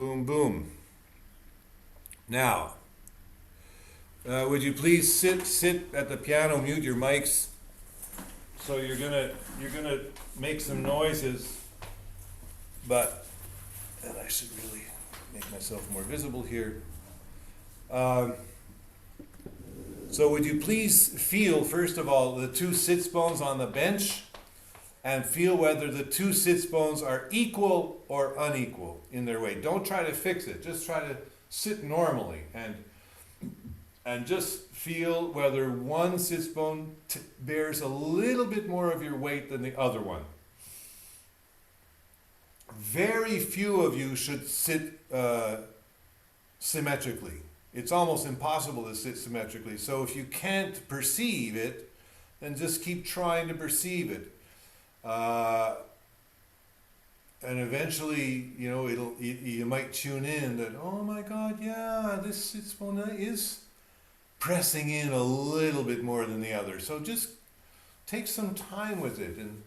Boom, boom. Now, would you please sit at the piano, mute your mics. So you're gonna make some noises, but and I should really make myself more visible here. Um, so would you please feel, first of all, the two sits bones on the bench, and feel whether the two sits bones are equal or unequal in their weight. Don't try to fix it. Just try to sit normally and just feel whether one sits bone bears a little bit more of your weight than the other one. Very few of you should sit symmetrically. It's almost impossible to sit symmetrically. So if you can't perceive it, then just keep trying to perceive it. And eventually, you might tune in that, oh my God, yeah, this sits bone is pressing in a little bit more than the other. So just take some time with it and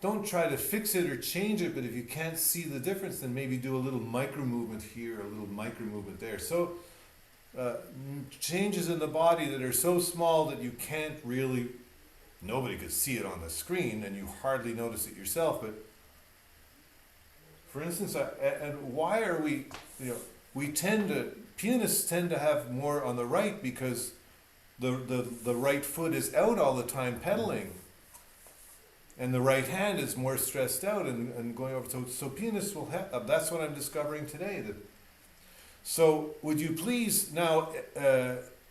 don't try to fix it or change it, but if you can't see the difference, then maybe do a little micro movement here, a little micro movement there. So changes in the body that are so small that you can't really, nobody could see it on the screen and you hardly notice it yourself. But for instance, and why are we, pianists tend to have more on the right because the right foot is out all the time pedaling. And the right hand is more stressed out and going over. So pianists will have, that's what I'm discovering today. So would you please now,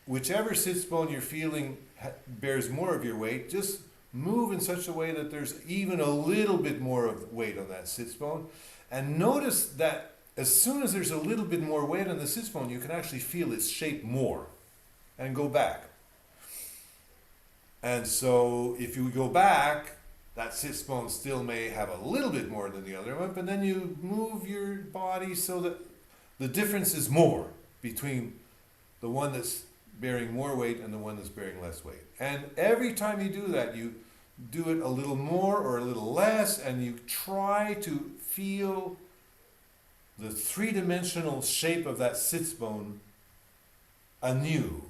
whichever sits bone you're feeling bears more of your weight, just move in such a way that there's even a little bit more of weight on that sits bone. And notice that as soon as there's a little bit more weight on the sits bone, you can actually feel its shape more and go back. And so if you go back, that sits bone still may have a little bit more than the other one, but then you move your body so that the difference is more between the one that's bearing more weight and the one that's bearing less weight. And every time you do that, you do it a little more or a little less, and you try to feel the three-dimensional shape of that sits bone anew.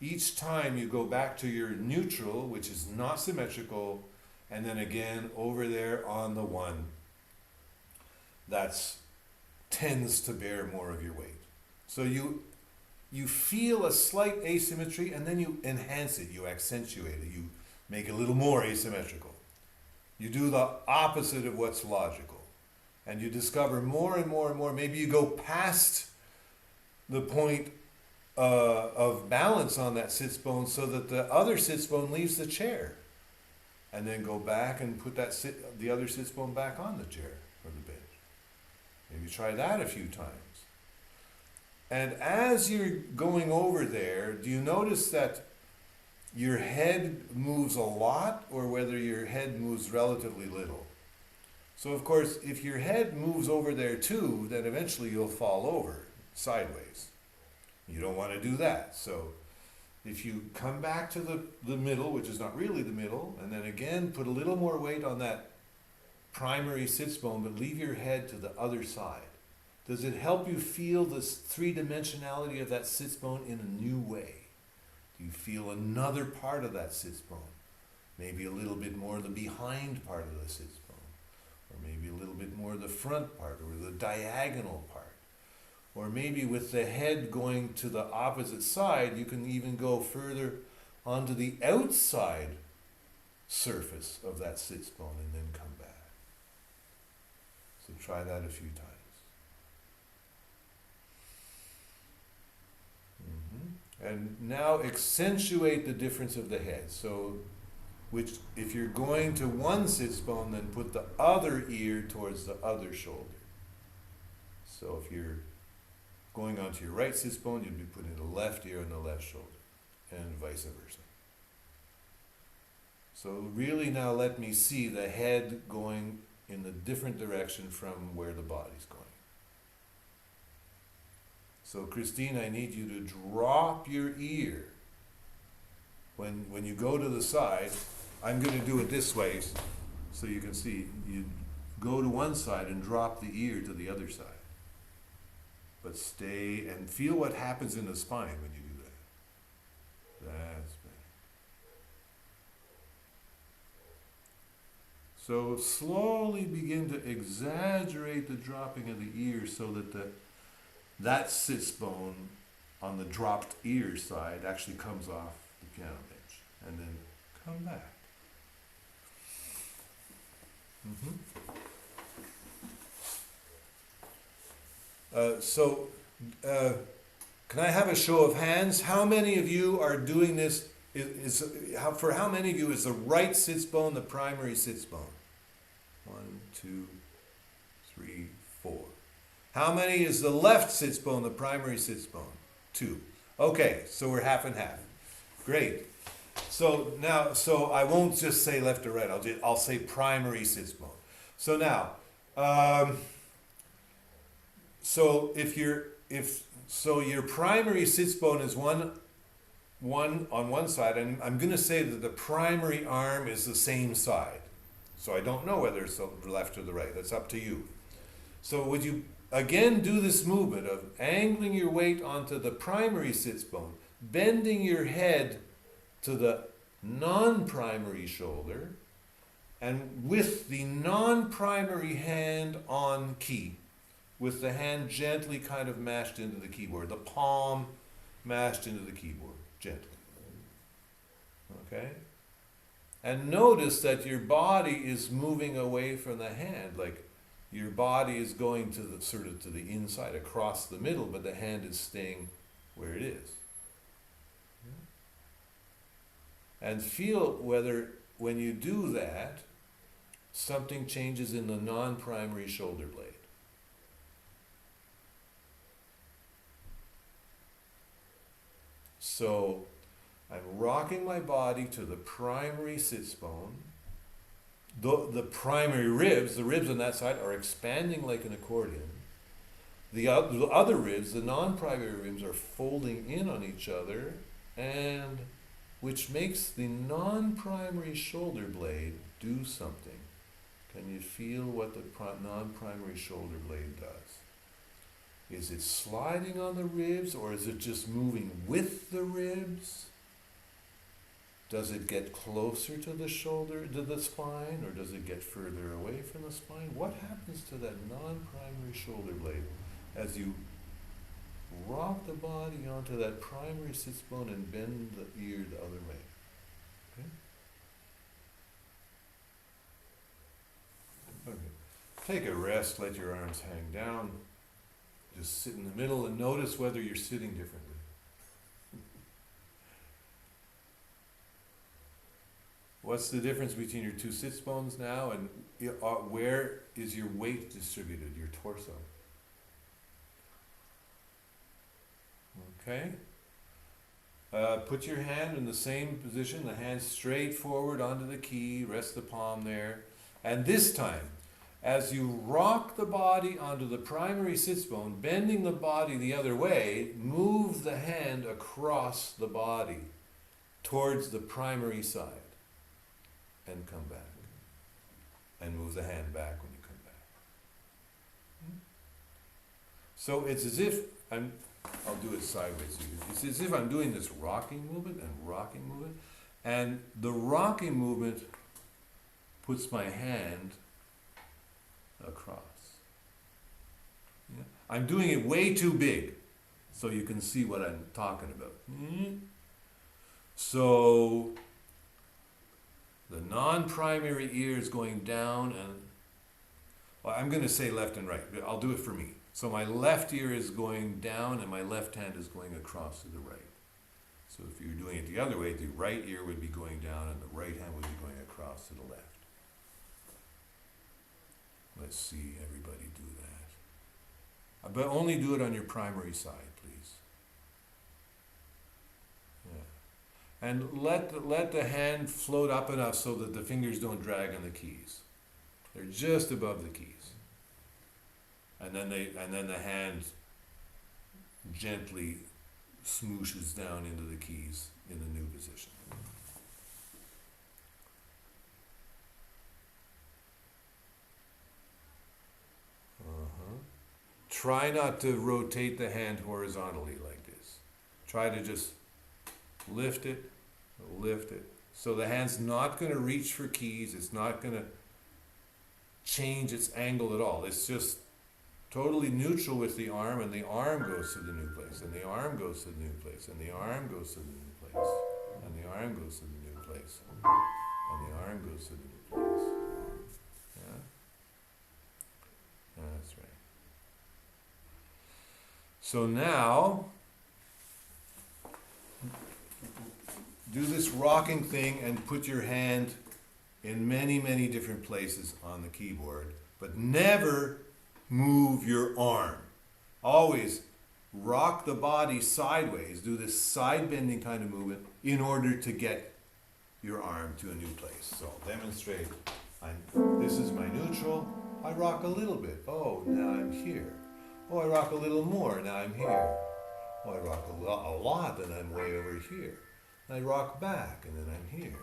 Each time you go back to your neutral, which is not symmetrical, and then again over there on the one that tends to bear more of your weight. So you feel a slight asymmetry and then you enhance it, you accentuate it, you make it a little more asymmetrical. You do the opposite of what's logical. And you discover more and more and more. Maybe you go past the point of balance on that sits bone so that the other sits bone leaves the chair. And then go back and put the other sits bone back on the chair or the bench. Maybe try that a few times. And as you're going over there, do you notice that your head moves a lot or whether your head moves relatively little? So of course, if your head moves over there too, then eventually you'll fall over sideways. You don't want to do that. So if you come back to the middle, which is not really the middle, and then again put a little more weight on that primary sits bone, but leave your head to the other side. Does it help you feel this three-dimensionality of that sits bone in a new way? Do you feel another part of that sits bone? Maybe a little bit more the behind part of the sits bone, or maybe a little bit more the front part, or the diagonal part. Or maybe with the head going to the opposite side, you can even go further onto the outside surface of that sits bone and then come back. So try that a few times. And now accentuate the difference of the head. So, which if you're going to one sits bone, then put the other ear towards the other shoulder. So if you're going onto your right sits bone, you'd be putting the left ear on the left shoulder, and vice versa. So really now let me see the head going in the different direction from where the body's going. So Christine, I need you to drop your ear. When you go to the side, I'm going to do it this way so you can see. You go to one side and drop the ear to the other side. but stay and feel what happens in the spine when you do that. That's better. So slowly begin to exaggerate the dropping of the ear so that that sits bone on the dropped ear side actually comes off the piano bench. And then come back. Can I have a show of hands? How many of you are doing this? For how many of you is the right sits bone the primary sits bone? 1, 2, 3, 4. How many is the left sits bone the primary sits bone? 2. Okay, so we're half and half. Great. So now, I won't just say left or right. I'll say primary sits bone. So now, so your primary sits bone is one on one side, and I'm going to say that the primary arm is the same side. So I don't know whether it's the left or the right. That's up to you. So would you again do this movement of angling your weight onto the primary sits bone, bending your head to the non-primary shoulder, and with the non-primary hand on key, with the hand gently kind of mashed into the keyboard, the palm mashed into the keyboard, gently. Okay? And notice that your body is moving away from the hand, like your body is going to the sort of to the inside, across the middle, but the hand is staying where it is. And feel whether, when you do that, something changes in the non-primary shoulder blade. So I'm rocking my body to the primary sits bone. The primary ribs, the ribs on that side, are expanding like an accordion. The other ribs, the non-primary ribs, are folding in on each other, and which makes the non-primary shoulder blade do something. Can you feel what the non-primary shoulder blade does? Is it sliding on the ribs, or is it just moving with the ribs? Does it get closer to the shoulder, to the spine, or does it get further away from the spine? What happens to that non-primary shoulder blade as you rock the body onto that primary sits bone and bend the ear the other way? Okay? Okay. Take a rest, let your arms hang down. Just sit in the middle and notice whether you're sitting differently. What's the difference between your two sits bones now, and where is your weight distributed, your torso? Okay? Put your hand in the same position, the hand straight forward onto the key, rest the palm there. And this time, as you rock the body onto the primary sits bone, bending the body the other way, move the hand across the body towards the primary side. And come back. And move the hand back when you come back. So it's as if I'll do it sideways. It's as if I'm doing this rocking movement and rocking movement. And the rocking movement puts my hand across. Yeah. I'm doing it way too big, so you can see what I'm talking about. So the non-primary ear is going down, and well, I'm going to say left and right, but I'll do it for me. So my left ear is going down, and my left hand is going across to the right. So if you're doing it the other way, the right ear would be going down, and the right hand would be going across to the left. Let's see everybody do that. But only do it on your primary side, please. Yeah. And let the hand float up enough so that the fingers don't drag on the keys. They're just above the keys. And then the hand gently smooshes down into the keys in the new position. try not to rotate the hand horizontally like this. Try to just lift it, lift it. So the hand's not going to reach for keys. It's not going to change its angle at all. It's just totally neutral with the arm, and the arm goes to the new place, and the arm goes to the new place, and the arm goes to the new place, and the arm goes to the new place, and the arm goes to the new place. Yeah? That's right. So now, do this rocking thing and put your hand in many, many different places on the keyboard, but never move your arm. Always rock the body sideways, do this side bending kind of movement in order to get your arm to a new place. So I'll demonstrate. This is my neutral. I rock a little bit. Oh, now I'm here. Oh, I rock a little more. Now I'm here. Oh, I rock a lot, and I'm way over here. And I rock back, and then I'm here.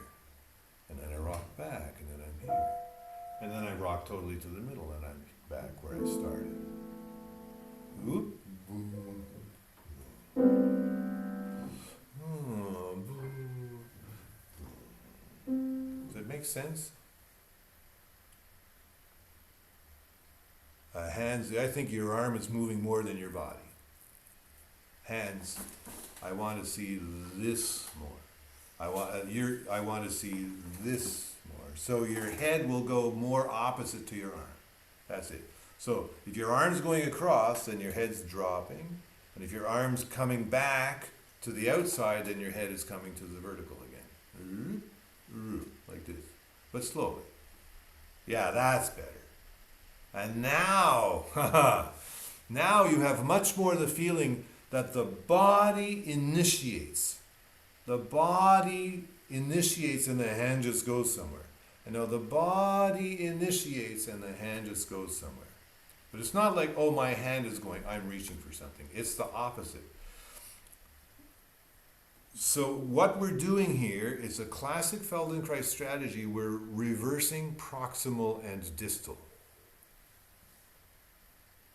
And then I rock back, and then I'm here. And then I rock totally to the middle, and I'm back where I started. Oop, boom. Oh, boom. Does that make sense? Hands, I think your arm is moving more than your body. Hands, I want to see this more. I want to see this more. So your head will go more opposite to your arm. That's it. So if your arm's going across, then your head's dropping. And if your arm's coming back to the outside, then your head is coming to the vertical again. Like this. But slowly. Yeah, that's better. And now, now you have much more the feeling that the body initiates. The body initiates and the hand just goes somewhere. And now the body initiates and the hand just goes somewhere. But it's not like, oh, my hand is going, I'm reaching for something. It's the opposite. So what we're doing here is a classic Feldenkrais strategy. We're reversing proximal and distal.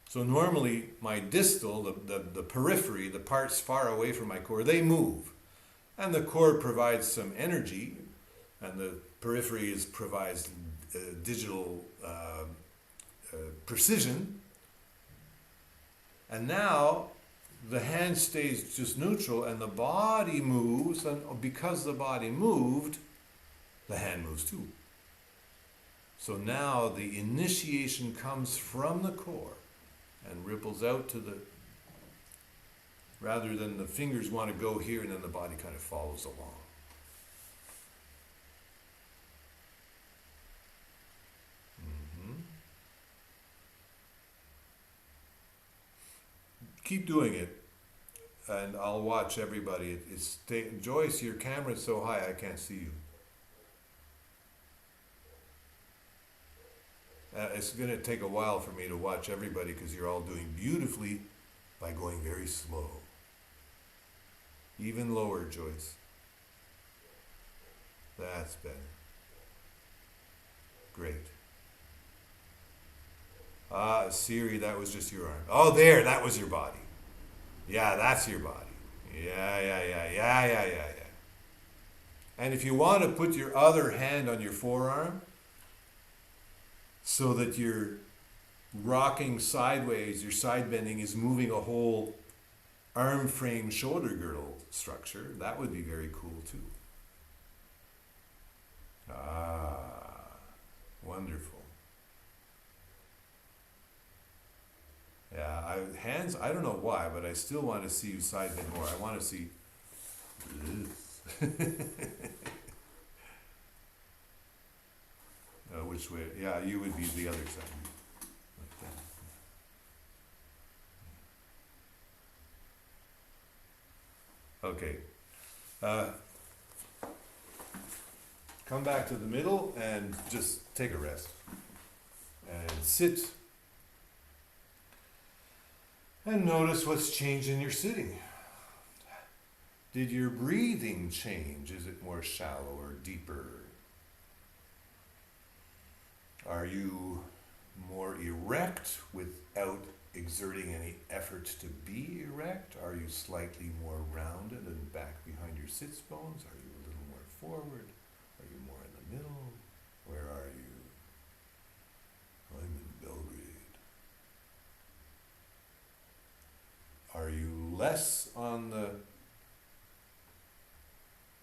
So normally my distal, the periphery, the parts far away from my core, they move. And the core provides some energy, and the periphery provides digital precision. And now the hand stays just neutral, and the body moves, and because the body moved, the hand moves too. So now the initiation comes from the core and ripples out to the, rather than the fingers want to go here and then the body kind of follows along. Keep doing it, and I'll watch everybody. Joyce, your camera's so high I can't see you. It's going to take a while for me to watch everybody because you're all doing beautifully by going very slow. Even lower, Joyce. That's better. Great. Siri, that was just your arm. Oh, there, that was your body. Yeah, that's your body. Yeah. And if you want to put your other hand on your forearm so that you're rocking sideways, your side bending is moving a whole arm frame shoulder girdle structure, that would be very cool too. Wonderful. Yeah, hands, I don't know why, but I still want to see you side bend more. I want to see this. Which way? Yeah, you would be the other side. Like that. Okay. Come back to the middle and just take a rest. And sit. And notice what's changed in your sitting. Did your breathing change? Is it more shallow or deeper? Are you more erect without exerting any effort to be erect? Are you slightly more rounded and back behind your sits bones? Are you a little more forward? Are you more in the middle? Where are you? I'm in Belgrade. Are you less on the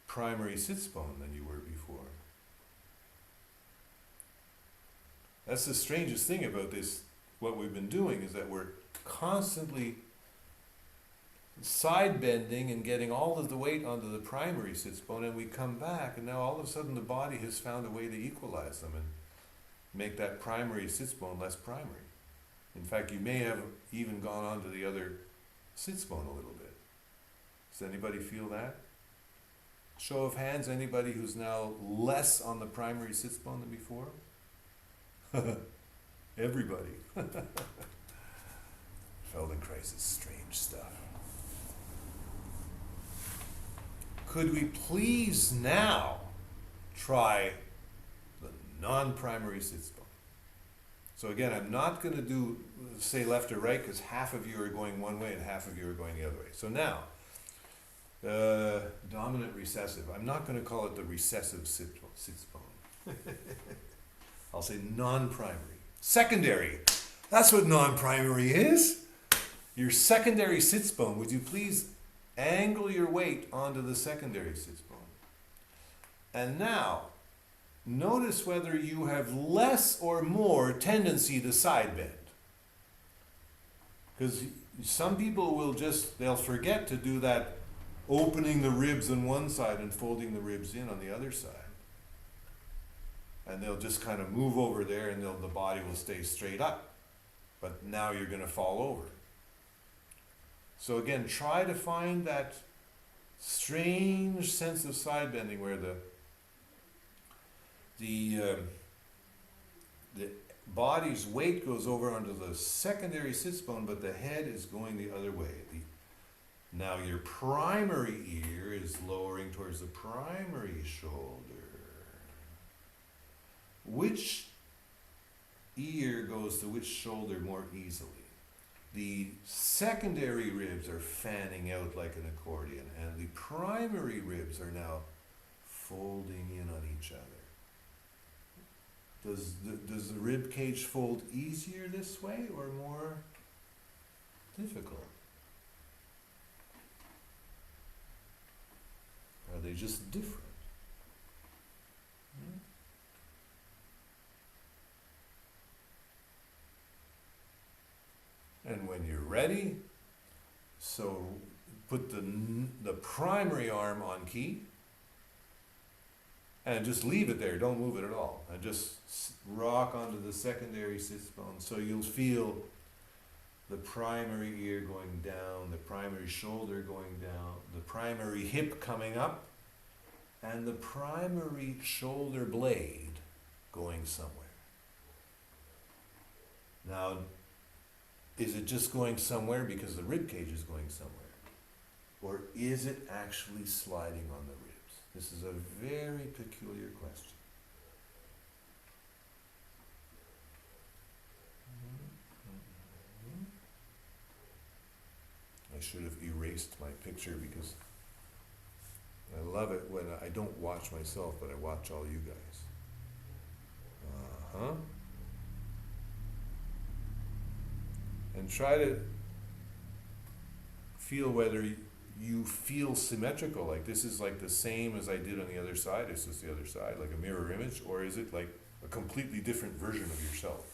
primary sits bone than you were before? That's the strangest thing about this, what we've been doing, is that we're constantly side bending and getting all of the weight onto the primary sits bone, and we come back and now all of a sudden the body has found a way to equalize them and make that primary sits bone less primary. In fact, you may have even gone on to the other sits bone a little bit. Does anybody feel that? Show of hands, anybody who's now less on the primary sits bone than before? Everybody. Feldenkrais is strange stuff. Could we please now try the non-primary sits bone? So again, I'm not going to do, say, left or right, because half of you are going one way and half of you are going the other way. So now, dominant recessive. I'm not going to call it the recessive sits bone. I'll say non-primary. Secondary. That's what non-primary is. Your secondary sits bone. Would you please angle your weight onto the secondary sits bone? And now, notice whether you have less or more tendency to side bend. Because some people will they'll forget to do that opening the ribs on one side and folding the ribs in on the other side. And they'll just kind of move over there and the body will stay straight up. But now you're going to fall over. So again, try to find that strange sense of side bending where the body's weight goes over onto the secondary sits bone, but the head is going the other way. Now your primary ear is lowering towards the primary shoulder. Which ear goes to which shoulder more easily? The secondary ribs are fanning out like an accordion, and the primary ribs are now folding in on each other. Does the rib cage fold easier this way or more difficult? Are they just different? And when you're ready, so put the primary arm on key and just leave it there. Don't move it at all. And just rock onto the secondary sits bone. So you'll feel the primary ear going down, the primary shoulder going down, the primary hip coming up, and the primary shoulder blade going somewhere. Now, is it just going somewhere because the rib cage is going somewhere? Or is it actually sliding on the ribs? This is a very peculiar question. I should have erased my picture because I love it when I don't watch myself, but I watch all you guys. And try to feel whether you feel symmetrical, like this is like the same as I did on the other side, it's just the other side, like a mirror image, or is it like a completely different version of yourself?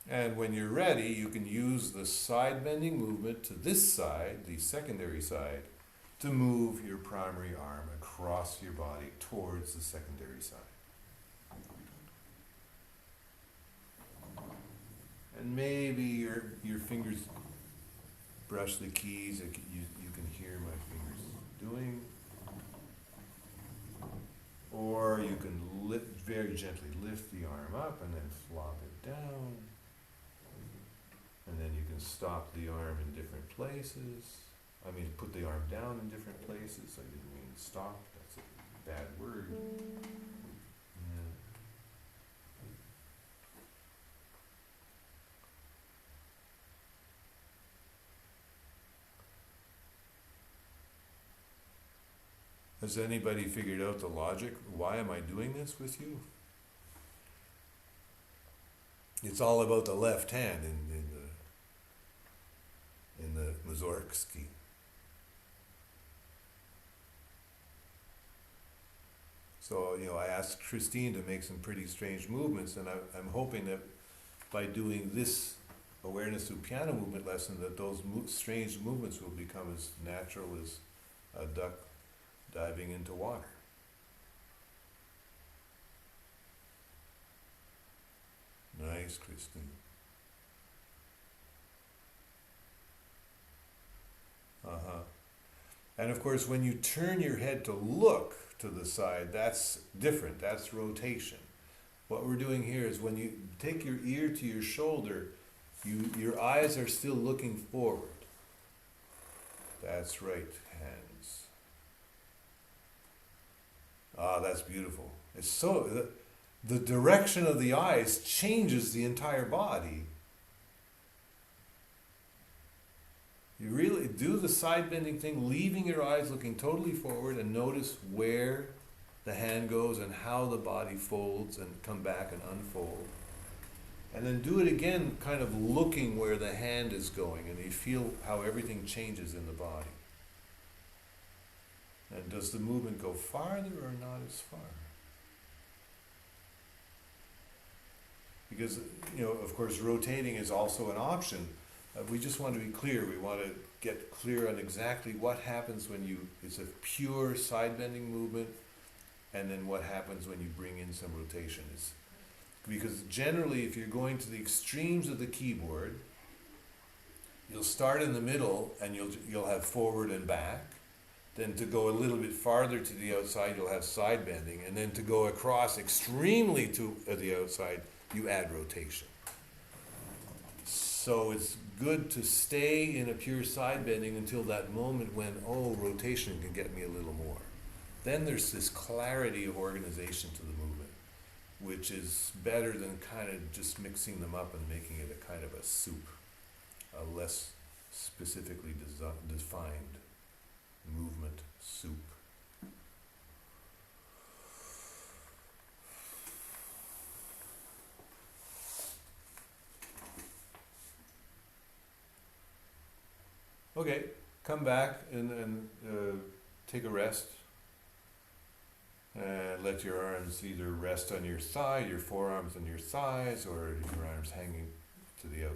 And when you're ready, you can use the side bending movement to this side, the secondary side, to move your primary arm across your body towards the secondary side. And maybe your fingers brush the keys, you can hear my fingers doing. Or you can very gently lift the arm up and then flop it down. And then you can stop the arm in different places. I mean, put the arm down in different places. I didn't mean stop. That's a bad word. Yeah. Has anybody figured out the logic? Why am I doing this with you? It's all about the left hand in the Mussorgsky. So, I asked Christine to make some pretty strange movements, and I'm hoping that by doing this awareness through piano movement lesson, that those strange movements will become as natural as a duck diving into water. Nice, Christine. Uh-huh. And of course, when you turn your head to look to the side, that's different. That's rotation. What we're doing here is when you take your ear to your shoulder, your eyes are still looking forward. That's right, hands. Ah, that's beautiful. It's so, the direction of the eyes changes the entire body. You really do the side bending thing, leaving your eyes looking totally forward, and notice where the hand goes and how the body folds and come back and unfold. And then do it again, kind of looking where the hand is going, and you feel how everything changes in the body. And does the movement go farther or not as far? Because, of course, rotating is also an option. We just want to be clear. We want to get clear on exactly what happens when it's a pure side bending movement, and then what happens when you bring in some rotation. Because generally, if you're going to the extremes of the keyboard, you'll start in the middle and you'll have forward and back. Then to go a little bit farther to the outside, you'll have side bending. And then to go across extremely to the outside, you add rotation. So it's good to stay in a pure side bending until that moment when, rotation can get me a little more. Then there's this clarity of organization to the movement, which is better than kind of just mixing them up and making it a kind of a soup, a less specifically defined movement soup. Okay, come back and take a rest. Let your arms either rest on your thigh, your forearms on your thighs, or your arms hanging to the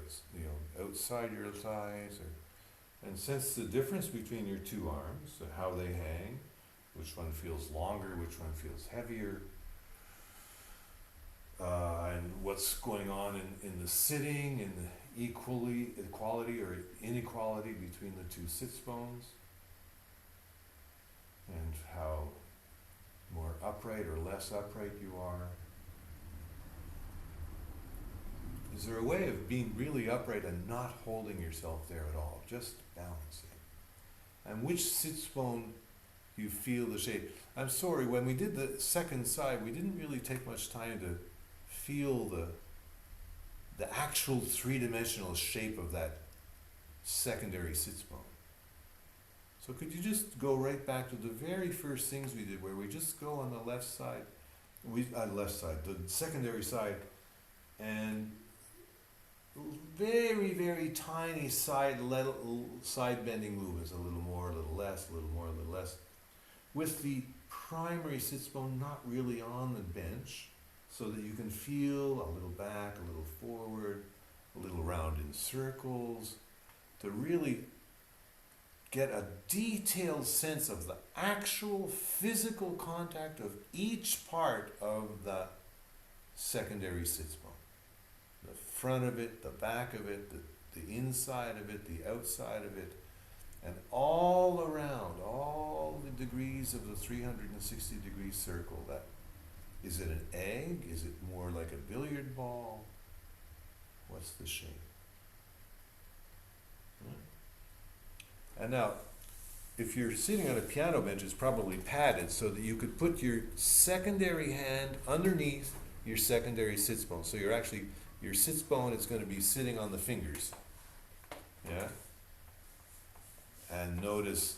outside your thighs. And sense the difference between your two arms, how they hang, which one feels longer, which one feels heavier, and what's going on in the sitting, in the equality or inequality between the two sits bones, and how more upright or less upright you are. Is there a way of being really upright and not holding yourself there at all, just balancing? And which sits bone you feel the shape? I'm sorry, when we did the second side, we didn't really take much time to feel the actual three-dimensional shape of that secondary sits bone. So could you just go right back to the very first things we did, where we just go on the left side, the secondary side, and very, very tiny side bending movements, a little more, a little less, a little more, a little less, with the primary sits bone not really on the bench, so that you can feel a little back, a little forward, a little round in circles, to really get a detailed sense of the actual physical contact of each part of the secondary sits bone. The front of it, the back of it, the inside of it, the outside of it, and all around, all the degrees of the 360-degree circle. Is it an egg? Is it more like a billiard ball? What's the shape? And now, if you're sitting on a piano bench, it's probably padded so that you could put your secondary hand underneath your secondary sits bone. So you're actually, your sits bone is going to be sitting on the fingers. Yeah? And notice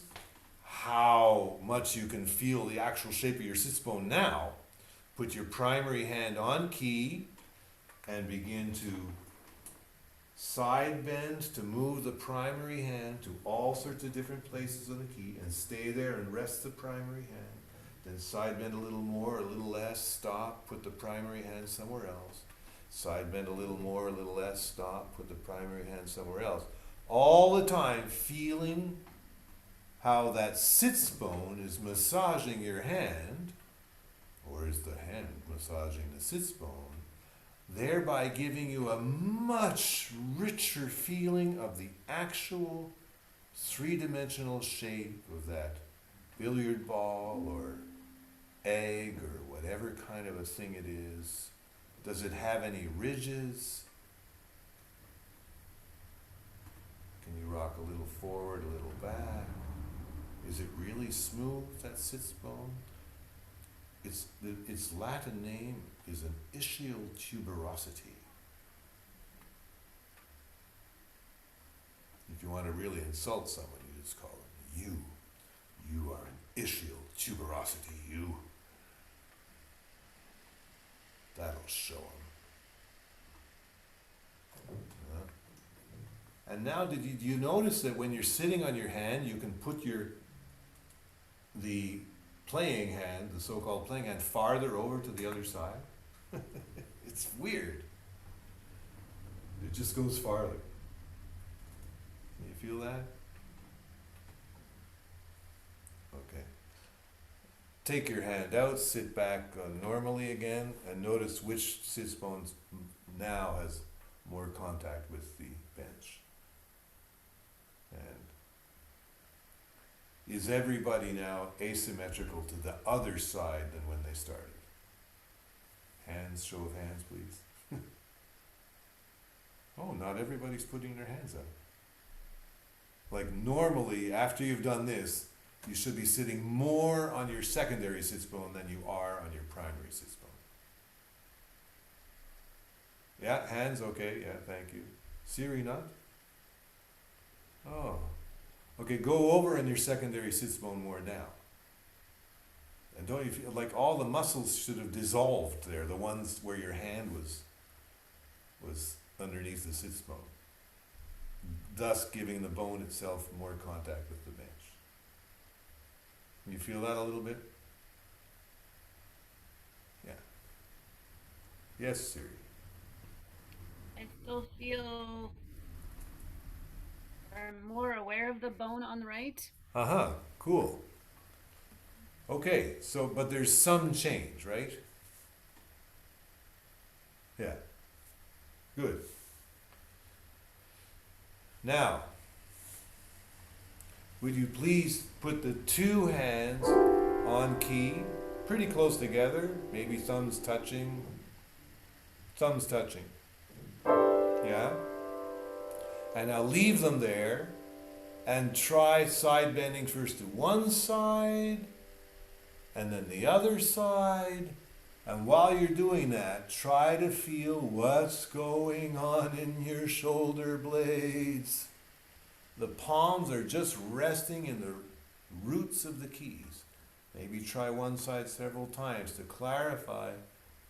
how much you can feel the actual shape of your sits bone now. Put your primary hand on key and begin to side bend to move the primary hand to all sorts of different places on the key and stay there and rest the primary hand. Then side bend a little more, a little less, stop, put the primary hand somewhere else. Side bend a little more, a little less, stop, put the primary hand somewhere else. All the time feeling how that sits bone is massaging your hand, or is the hand massaging the sits bone, thereby giving you a much richer feeling of the actual three-dimensional shape of that billiard ball or egg or whatever kind of a thing it is. Does it have any ridges? Can you rock a little forward, a little back? Is it really smooth, that sits bone? Its Latin name is an ischial tuberosity. If you want to really insult someone, you just call them you. You are an ischial tuberosity, you. That'll show them. And now, do you notice that when you're sitting on your hand, you can put the playing hand, the so-called playing hand, farther over to the other side? It's weird. It just goes farther. Can you feel that? Okay. Take your hand out, sit back normally again, and notice which sits bone now has more contact with the bench. And is everybody now asymmetrical to the other side than when they started? Hands, show of hands, please. Oh, not everybody's putting their hands up. Like normally, after you've done this, you should be sitting more on your secondary sits bone than you are on your primary sits bone. Yeah, hands, okay, yeah, thank you. Siri, not? Oh. Okay, go over on your secondary sits bone more now. And don't you feel like all the muscles should have dissolved there, the ones where your hand was underneath the sits bone, thus giving the bone itself more contact with the bench. Can you feel that a little bit? Yeah. Yes, Siri. I still feel more aware of the bone on the right. Uh-huh, cool. Okay, so, but there's some change, right? Yeah. Good. Now, would you please put the two hands on key, pretty close together, maybe thumbs touching. Thumbs touching. Yeah? And now leave them there and try side bending first to one side and then the other side. And while you're doing that, try to feel what's going on in your shoulder blades. The palms are just resting in the roots of the keys. Maybe try one side several times to clarify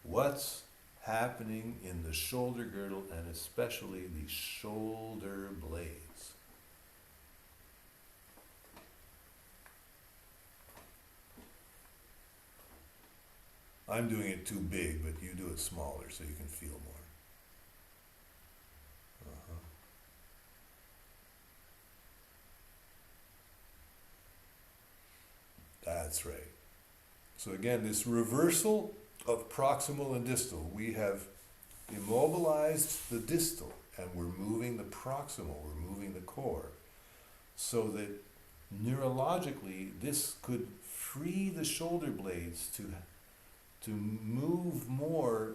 what's happening in the shoulder girdle and especially the shoulder blades. I'm doing it too big, but you do it smaller so you can feel more. That's right. So again, this reversal of proximal and distal, we have immobilized the distal and we're moving the proximal, we're moving the core, so that neurologically this could free the shoulder blades to move more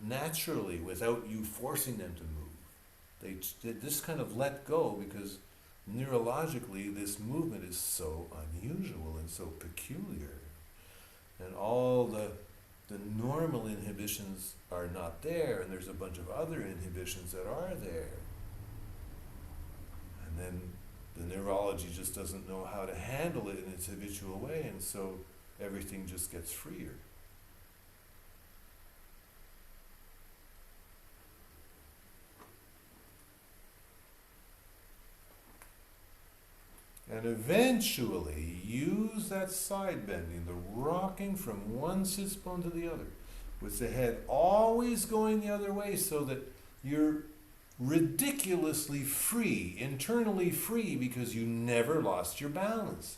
naturally without you forcing them to move. They just kind of let go because neurologically, this movement is so unusual and so peculiar. And all the normal inhibitions are not there, and there's a bunch of other inhibitions that are there. And then the neurology just doesn't know how to handle it in its habitual way, and so everything just gets freer. And eventually use that side bending, the rocking from one sits bone to the other, with the head always going the other way so that you're ridiculously free, internally free, because you never lost your balance.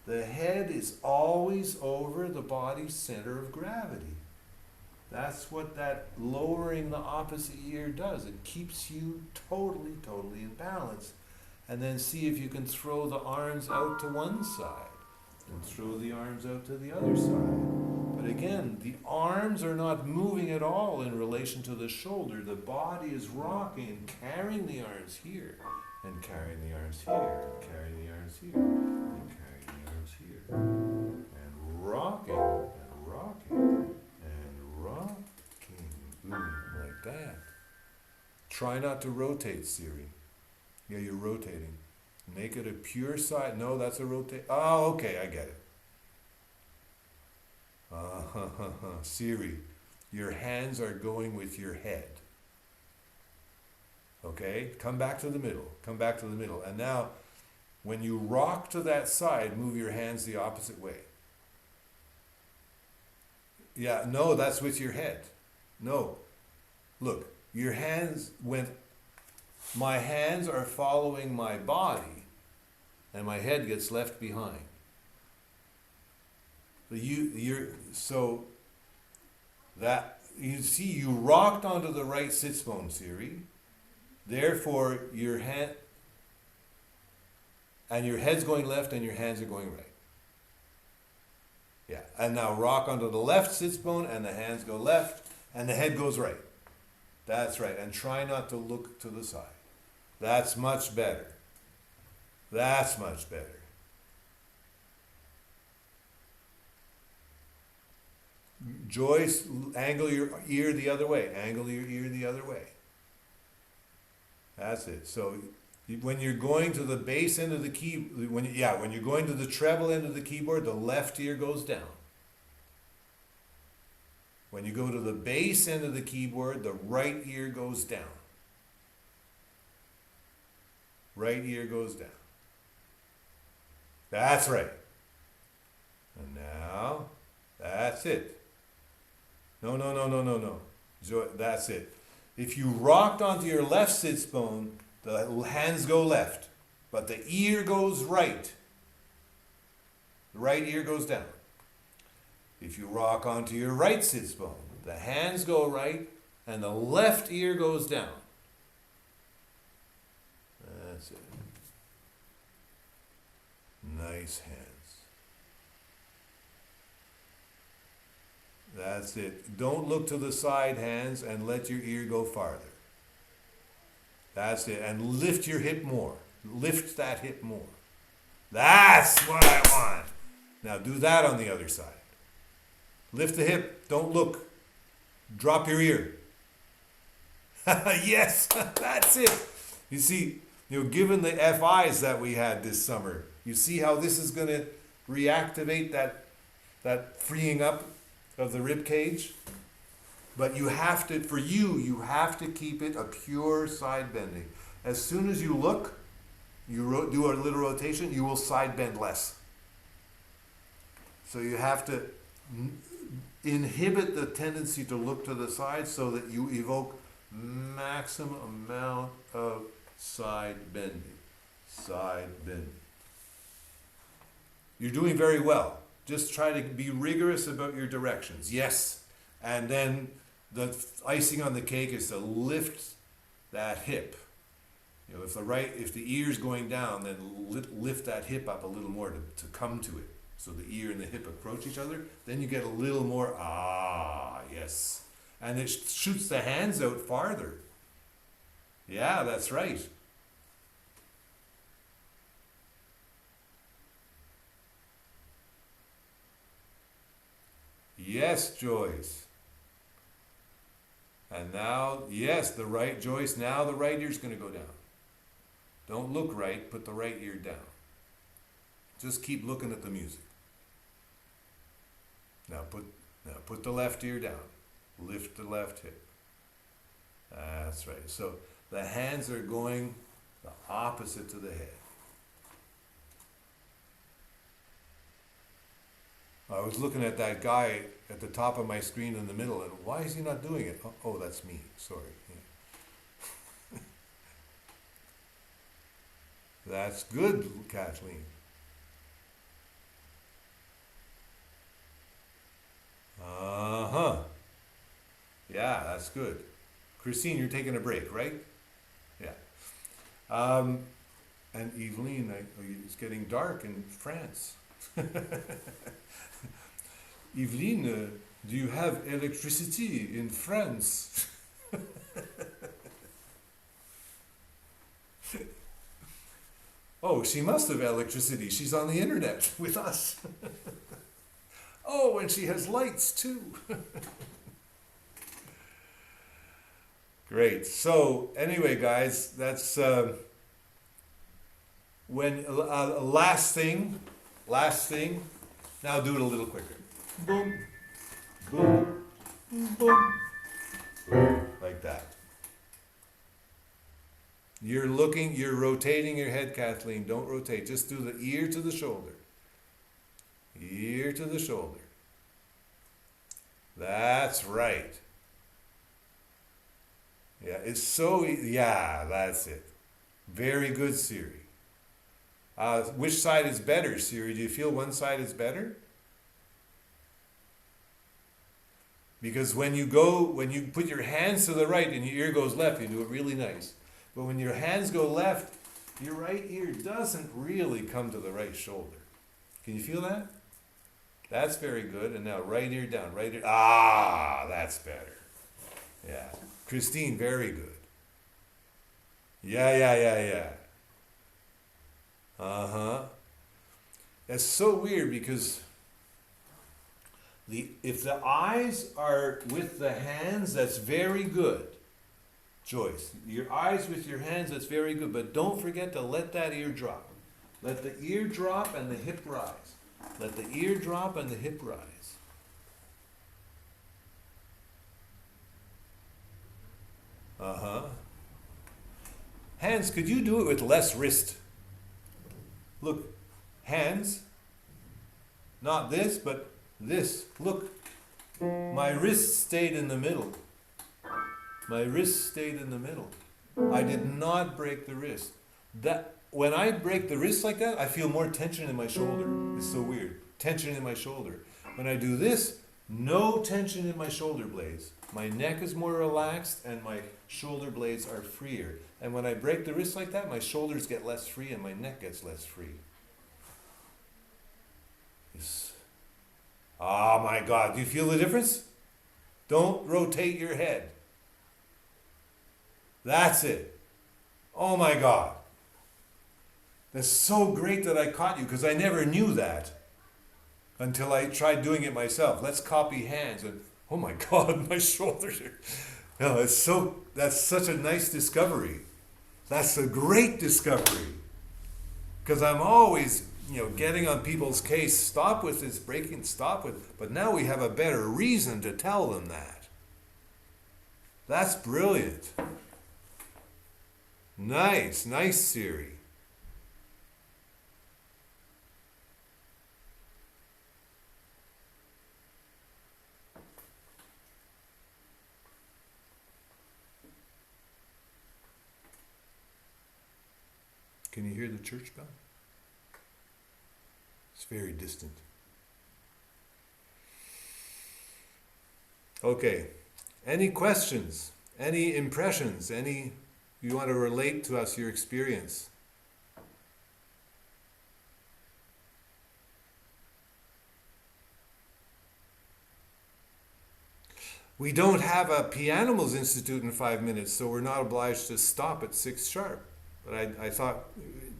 The head is always over the body's center of gravity. That's what that lowering the opposite ear does. It keeps you totally in balance. And then see if you can throw the arms out to one side and throw the arms out to the other side. But again, the arms are not moving at all in relation to the shoulder. The body is rocking and carrying the arms here, and carrying the arms here, and carrying the arms here, and carrying the arms here, and rocking, and rocking, and rocking, like that. Try not to rotate, Siri. Yeah, you're rotating. Make it a pure side. No, that's a rotate. Oh, okay, I get it. Siri, your hands are going with your head. Okay, come back to the middle. Come back to the middle. And now, when you rock to that side, move your hands the opposite way. Yeah, no, that's with your head. No. Look, your hands went. My hands are following my body, and my head gets left behind. So that you see, you rocked onto the right sits bone, Siri. Therefore, your head's going left, and your hands are going right. Yeah, and now rock onto the left sits bone, and the hands go left, and the head goes right. That's right, and try not to look to the side. That's much better. That's much better. Joyce, angle your ear the other way. Angle your ear the other way. That's it. So when you're going to the bass end of the key, when you're going to the treble end of the keyboard, the left ear goes down. When you go to the bass end of the keyboard, the right ear goes down. Right ear goes down. That's right. And now, that's it. No. That's it. If you rocked onto your left sits bone, the hands go left, but the ear goes right. The right ear goes down. If you rock onto your right sits bone, the hands go right, and the left ear goes down. That's it. Nice hands. That's it. Don't look to the side hands and let your ear go farther. That's it. And lift your hip more. Lift that hip more. That's what I want. Now do that on the other side. Lift the hip. Don't look. Drop your ear. Yes, that's it. You see, given the FIs that we had this summer, you see how this is going to reactivate that freeing up of the rib cage? But you have to, you have to keep it a pure side bending. As soon as you look, you do a little rotation, you will side bend less. So you have to inhibit the tendency to look to the side so that you evoke maximum amount of side bending. Side bending. You're doing very well. Just try to be rigorous about your directions. Yes. And then the icing on the cake is to lift that hip. If the ear's going down, then lift that hip up a little more to come to it. So the ear and the hip approach each other. Then you get a little more, yes. And it shoots the hands out farther. Yeah, that's right. Yes, Joyce. And now, yes, the right, Joyce, now the right ear's going to go down. Don't look right, put the right ear down. Just keep looking at the music. Now put the left ear down. Lift the left hip. That's right. So the hands are going the opposite to the head. I was looking at that guy at the top of my screen in the middle, and why is he not doing it? Oh, that's me. Sorry. Yeah. That's good, Kathleen. Uh-huh. Yeah, that's good. Christine, you're taking a break, right? Yeah. And Evelyn, it's getting dark in France. Evelyn, do you have electricity in France? Oh, she must have electricity. She's on the internet with us. Oh, and she has lights too. Great. So anyway, guys, that's when last thing. Now do it a little quicker. Boom, boom, boom, like that. You're rotating your head, Kathleen. Don't rotate. Just do the ear to the shoulder. Ear to the shoulder. That's right. Yeah, it's so, yeah, that's it. Very good, Siri. Which side is better, Siri? Do you feel one side is better? Because when you put your hands to the right and your ear goes left, you do it really nice. But when your hands go left, your right ear doesn't really come to the right shoulder. Can you feel that? That's very good. And now right ear down, right ear. Ah, that's better. Yeah. Christine, very good. Yeah. Uh-huh. That's so weird because if the eyes are with the hands, that's very good. Joyce, your eyes with your hands, that's very good. But don't forget to let that ear drop. Let the ear drop and the hip rise. Let the ear drop and the hip rise. Uh-huh. Hands, could you do it with less wrist? Look, hands, not this, but this. Look, my wrist stayed in the middle. My wrist stayed in the middle. I did not break the wrist. When I break the wrist like that, I feel more tension in my shoulder. It's so weird. Tension in my shoulder. When I do this, no tension in my shoulder blades. My neck is more relaxed and my shoulder blades are freer. And when I break the wrist like that, my shoulders get less free and my neck gets less free. Yes. Oh my God, do you feel the difference? Don't rotate your head. That's it. Oh my God. That's so great that I caught you because I never knew that until I tried doing it myself. Let's copy hands and oh my God, my shoulders are... No, that's such a nice discovery. That's a great discovery. Because I'm always, getting on people's case, stop with this breaking, stop with... But now we have a better reason to tell them that. That's brilliant. Nice, Siri. Can you hear the church bell? It's very distant. Okay. Any questions? Any impressions? Any you want to relate to us your experience? We don't have a Pianimals Institute in 5 minutes, so we're not obliged to stop at 6 sharp. But I thought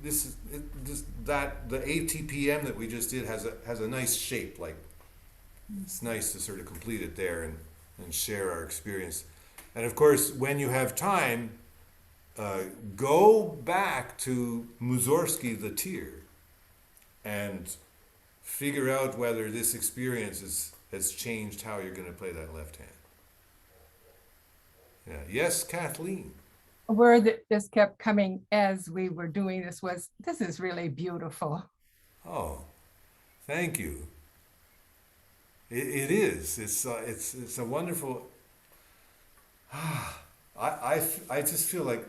the ATPM that we just did has a nice shape, like it's nice to sort of complete it there and share our experience. And of course, when you have time, go back to Mussorgsky the Tear and figure out whether this experience has changed how you're going to play that left hand. Yeah. Yes, Kathleen. A word that just kept coming as we were doing this was, this is really beautiful. Oh, thank you. It is. It's a wonderful. I just feel like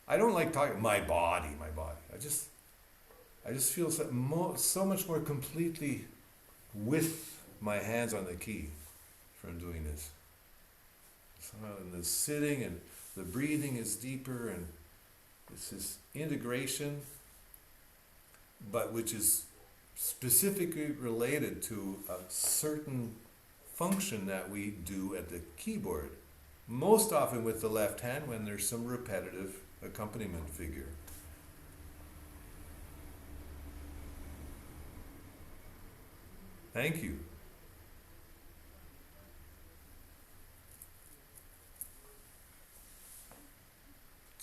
I don't like talking my body. I just feel so much more completely with my hands on the key from doing this. Somehow in the sitting and the breathing is deeper, and it's this integration, but which is specifically related to a certain function that we do at the keyboard. Most often with the left hand when there's some repetitive accompaniment figure. Thank you.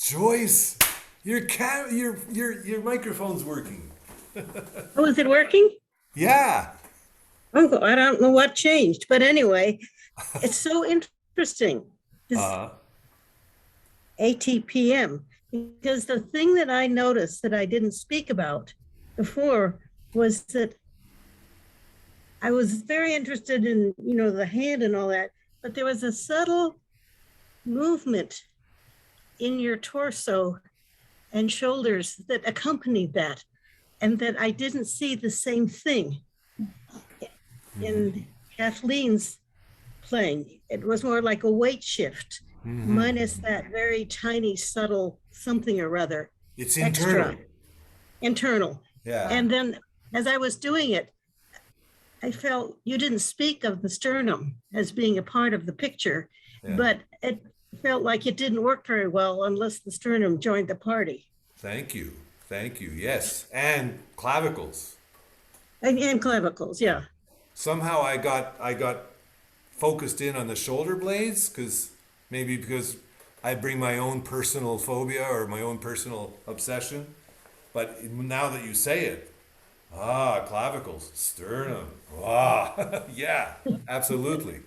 Joyce, your microphone's working. Oh, is it working? Yeah. Uncle, I don't know what changed, but anyway, it's so interesting, this Uh, ATPM, because the thing that I noticed that I didn't speak about before was that I was very interested in, the hand and all that, but there was a subtle movement in your torso and shoulders that accompanied that, and that I didn't see the same thing in Kathleen's playing. It was more like a weight shift, minus that very tiny, subtle something or other. it's internal. Internal. Yeah. And then as I was doing it, I felt you didn't speak of the sternum as being a part of the picture, but it felt like it didn't work very well unless the sternum joined the party. Thank you. Thank you. Yes. And clavicles. And clavicles, yeah. Somehow I got focused in on the shoulder blades because I bring my own personal phobia or my own personal obsession. But now that you say it, clavicles, sternum. Yeah, absolutely.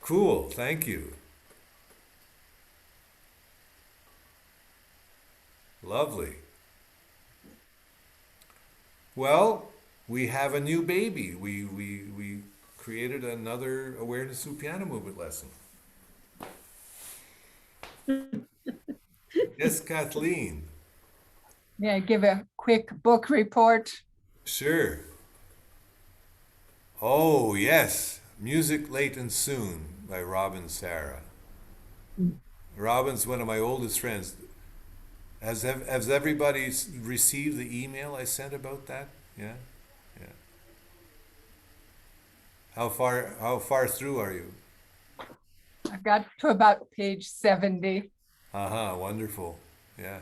Cool. Thank you. Lovely. Well, we have a new baby. We created another awareness through piano movement lesson. Yes, Kathleen. May I give a quick book report? Sure. Oh, yes. Music Late and Soon by Robin Sarah. Robin's one of my oldest friends. Has everybody received the email I sent about that? Yeah? Yeah. How far through are you? I got to about page 70. Wonderful. Yeah.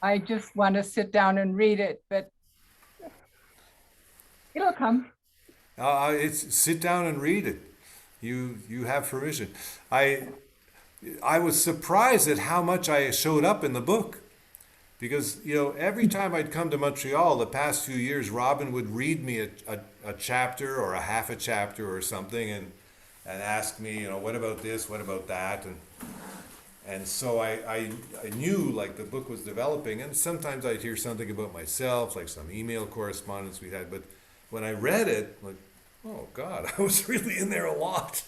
I just want to sit down and read it, but it'll come. It's sit down and read it. You have permission. I was surprised at how much I showed up in the book. Because, every time I'd come to Montreal the past few years, Robin would read me a chapter or a half a chapter or something and ask me, what about this, what about that? And so I knew like the book was developing, and sometimes I'd hear something about myself, like some email correspondence we had. But when I read it, like, oh God, I was really in there a lot.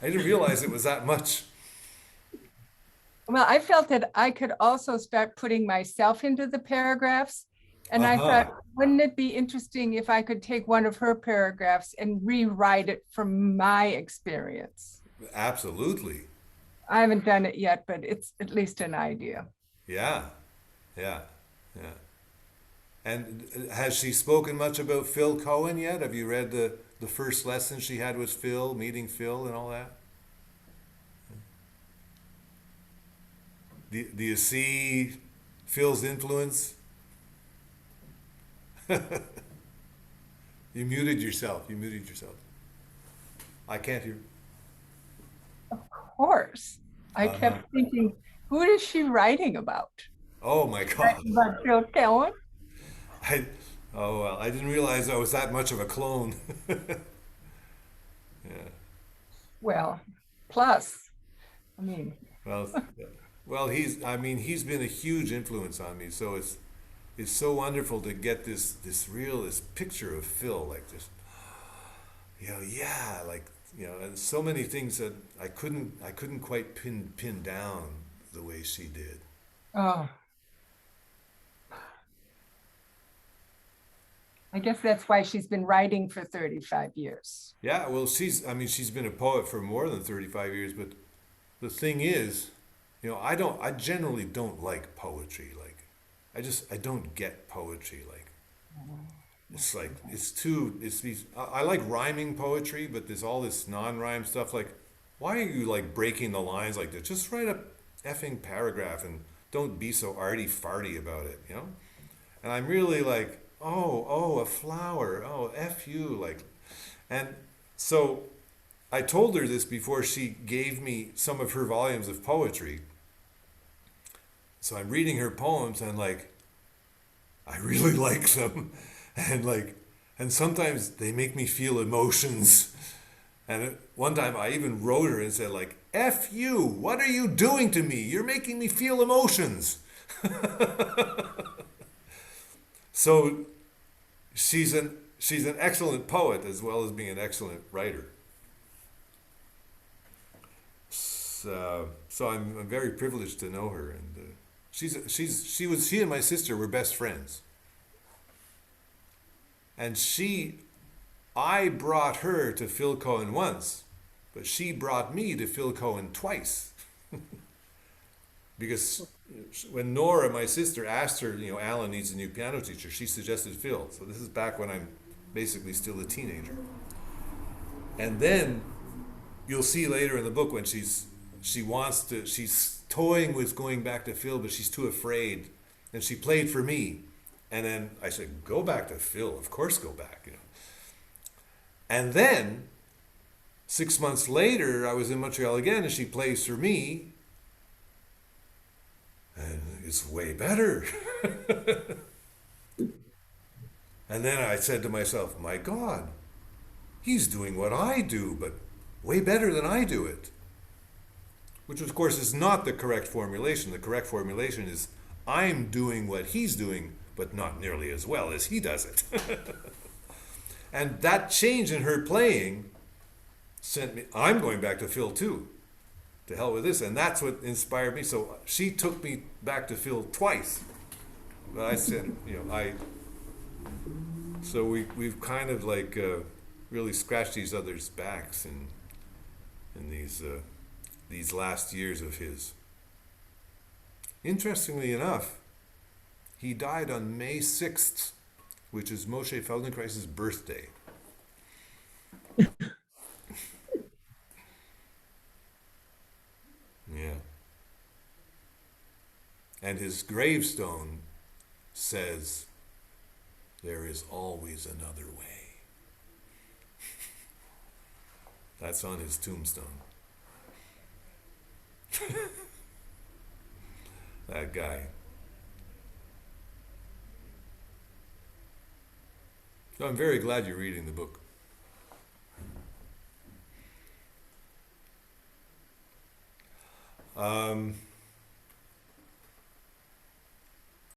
I didn't realize it was that much. Well, I felt that I could also start putting myself into the paragraphs. And I thought, wouldn't it be interesting if I could take one of her paragraphs and rewrite it from my experience? Absolutely. I haven't done it yet, but it's at least an idea. Yeah. And has she spoken much about Phil Cohen yet? Have you read the first lesson she had with Phil, meeting Phil and all that? Do you see Phil's influence? You muted yourself. You muted yourself. I can't hear. Of course. I Uh-huh. kept thinking, who is she writing about? Oh my God. Writing about Phil Cohen? I, oh well, I didn't realize I was that much of a clone. Yeah. Well, plus, I mean, Well, well, I mean, he's been a huge influence on me. So it's so wonderful to get this picture of Phil, like this, yeah, like, and so many things that I couldn't quite pin down the way she did. oh, I guess that's why she's been writing for 35 years. Yeah, well, I mean, she's been a poet for more than 35 years, but the thing is, I generally don't like poetry. Like, I don't get poetry. Like, it's like, I like rhyming poetry, but there's all this non-rhyme stuff. Like, why are you like breaking the lines like this? Just write a effing paragraph and don't be so arty-farty about it, And I'm really like, oh, a flower, oh, F you, like, and so I told her this before she gave me some of her volumes of poetry. So I'm reading her poems and like, I really like them. And like, and sometimes they make me feel emotions. And one time I even wrote her and said like, F you, what are you doing to me? You're making me feel emotions. So she's an excellent poet as well as being an excellent writer. So I'm very privileged to know her, and she and my sister were best friends, and I brought her to Phil Cohen once, but she brought me to Phil Cohen twice, because when Nora, my sister, asked her, Alan needs a new piano teacher, she suggested Phil. So this is back when I'm basically still a teenager, and then you'll see later in the book when she's toying with going back to Phil, but she's too afraid. And she played for me. And then I said, go back to Phil, of course go back, And then 6 months later, I was in Montreal again and she plays for me. And it's way better. And then I said to myself, my God, he's doing what I do, but way better than I do it. Which, of course, is not the correct formulation. The correct formulation is, I'm doing what he's doing, but not nearly as well as he does it. And that change in her playing sent me, I'm going back to Phil too. To hell with this. And that's what inspired me. So she took me back to Phil twice. But I said, so we've kind of like really scratched each other's backs in these last years of his. Interestingly enough, he died on May 6th, which is Moshe Feldenkrais's birthday. Yeah. And his gravestone says, there is always another way. That's on his tombstone. That guy. So I'm very glad you're reading the book.